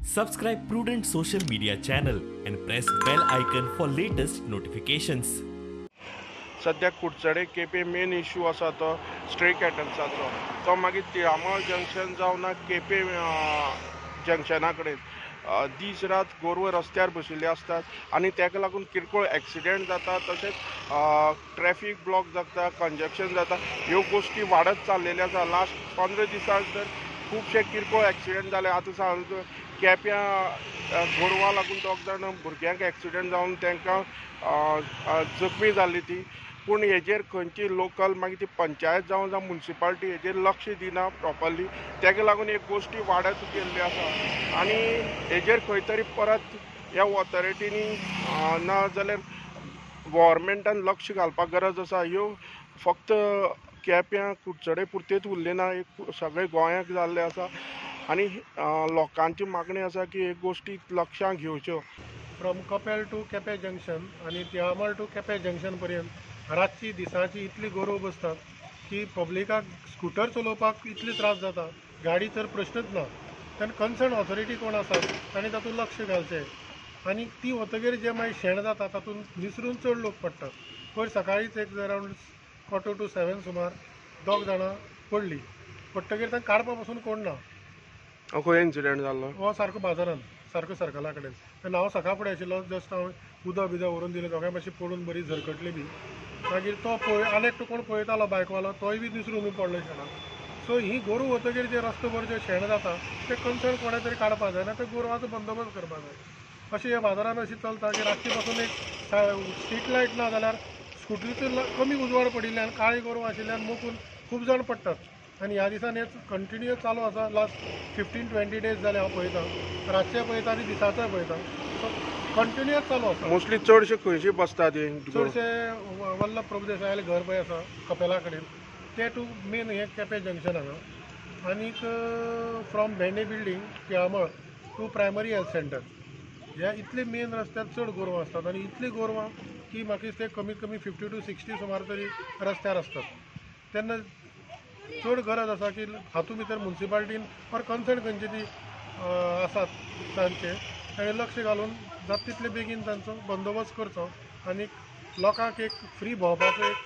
Subscribe Prudent social media channel and press bell icon for latest notifications. सध्या कुडचडे केपे main issue आसा तो stray कॅटल्साचो तो मागीर तिळामळ जंक्शन जावन केपे जंक्शना कडेन दीस रात गोरवां रस्त्यार बशिल्ले असतात आनी ताका लागून किरकोळ एक्सिडेंट जाता तशेंच ट्रॅफिक ब्लॉक जाता कंजक्शन जाता ह्यो गोश्टी वाडत चाललेल्यो आसा. लास्ट 15 दिसांक तर खुबशे किरकोळ एक्सिडेंट जाले. आतां सांग केप्यां गोरवां लागून 2 जाण भुरग्यांक एक्सिडेंट जावन तांकां जखमी जाल्ली ती. पूण हेजेर खंयची लोकल मागीर ती पंचायत जावं म्युनिसिपालिटी हेजेर लक्ष दिना प्रॉपरली. ताका लागून हे गोश्टी वाडत गेल्ल्यो आसा आनी हेजेर खंय तरी परत ह्या ऑथॉरिटीनी ना जाल्यार गव्हर्मेंटान लक्ष घालपाक गरज आसा. ह्यो फक्त केप्यां कुडचडे पुरतेच उरले ना, सगळे गोंयाक जाल्ले आसा आनी लोकांची मागणी आसा की हे गोश्टी लक्षांत घेवच्यो. फ्रॉम कपेल टू केपें जंक्शन आनी तिळामळ टू केपें जंक्शन पर्यंत रातची दिसाची इतली गोरवां बसतात की पब्लिकाक स्कूटर चलोवपाक इतले त्रास जाता. गाडी तर प्रश्नच ना. तेन्ना कन्सर्न ऑथॉरिटी कोण आसात तांणी तातूंत लक्ष घालचें आनी ती वतगीर जे मागीर शेण जाता तातूंत निसरून चड लोक पडटात. पयर सकाळीच एक अरावंड 6 to 7 सुमार 2 जाणां पडली. पडटगीर तांकां काडपा पासून कोण ना. खंय इन्सिडेंट जाल्लो? हो सारको बाजारान सारको सर्कला कडेन. तेन्ना हांव सकाळ फुडें आशिल्लो. जस्ट हांव उदक व्हरून दिलें. दोगांय मातशी पडून बरी झरकटली बी. मागीर तो आनी एकटो कोण पळयतालो बायकवालो तोय बी निसरून पडलो शेणाक. सो ही गोरवां वतगीर जे रस्तोभर जे शेण जाता ते कन्सर्न कोणें तरी काडपा जाय ना, ते गोरवांचो बंदोबस्त करपा जाय. अशें ह्या बाजारान अशें चलता की रातची पासून एक स्ट्रीट लायट ना जाल्यार स्कुटरीचो कमी उजवाड पडिल्ल्यान काळी गोरवां आशिल्ल्यान मोखून खूब जाण पडटात. आनी ह्या दिसान हें कंटिन्युअस चालू आसा. लास्ट 15-20 days जाले हांव पळयतां. रातचे पळयता आनी दिसाचोय पळयता. सो कंटिन्युअस चालू आसा. मोस्टली चडशे खंयशी बसतात? चडशे वल्लभ प्रभुदेसाय घर पळय आसा कपेला कडेन ते टू मेन हें केपें जंक्शन हांगा. आनीक from Bhende building Tilamol to primary health center ह्या इतले मेन रस्त्यार चड गोरवां असतात. आनी इतली गोरवां की म्हाका दिसता कमीत कमी 50 to 60 सुमार तरी रस्त्यार असतात. तेन्ना चड गरज आसा की हातूंत भितर म्युनिसिपालिटीन ऑर कन्सर्न खंयची ती आसात तांचे ताणें लक्ष घालून जाता तितले बेगीन तांचो बंदोबस्त करचो आनी लोकांक एक फ्री भोंवपाचो एक